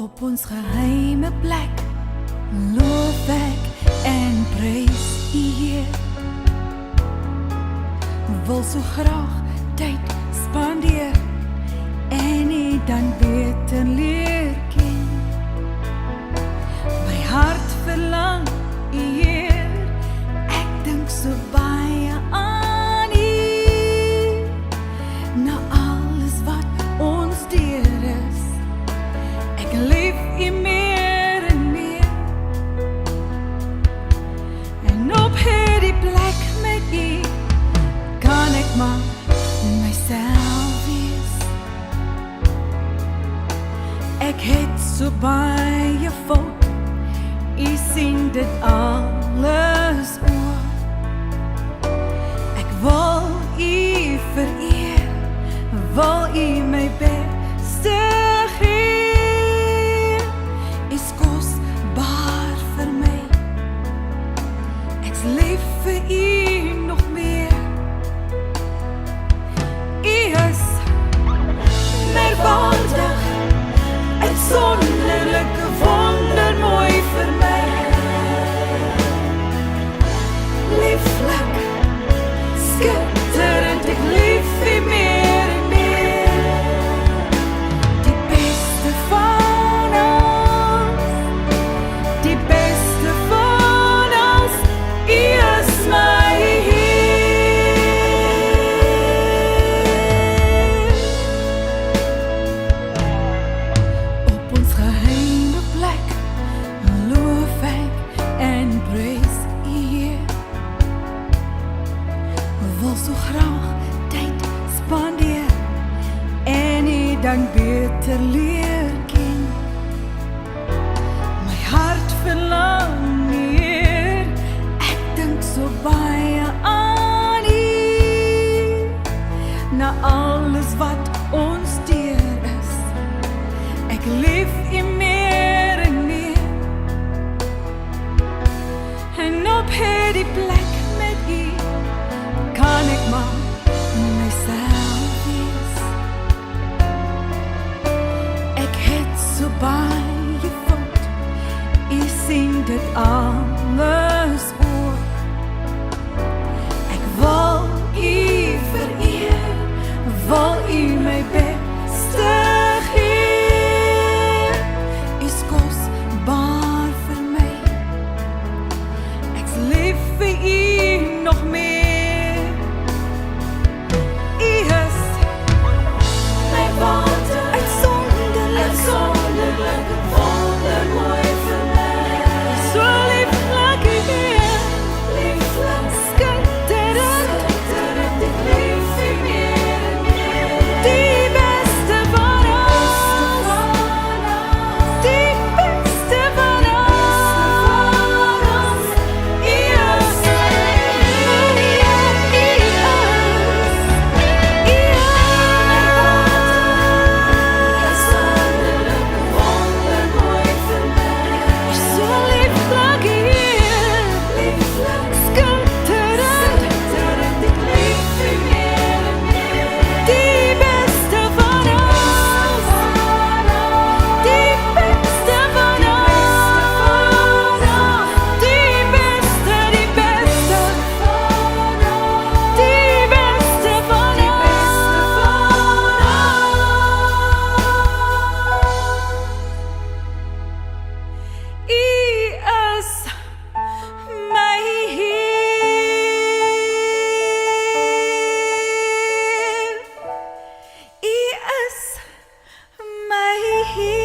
Op ons geheime plek loof ek en prys U Heer. Wil so graag tyd spandeer en U dan beter leer ken. My hart verlang U Heer, ek dink so baie aan U. Na alles wat ons deur is, ek lief U meer en meer. En op hierdie plek met U kan ek maar myself wees. Ek het so baie fout, U sien dit alles ook. Ek wil U vereer, wil U my beste gee. Is kosbaar vir my, ek's lief vir U nog meer. U is merkwaardig, uitsonderlik, wondermooi vir my. Lieflik, skitterend, ek lief U meer en meer. Die beste van ons, die beste van ons, U is my Heer. Op ons geheime plek loof ek en prys U Heer. Wil so graag tyd spandeer en U dan beter leer ken. My hart verlang Heer, ek dink so baie aan U. Na alles wat ons deur is, ek lief U meer en meer. En op hierdie plek met U kan ek maar myself wees. Ek het so baie fout, U sien dit alles ook. Ek wil U vereer, wil U my beste gee. Is kosbaar vir my, ek's lief vir U nog meer. Here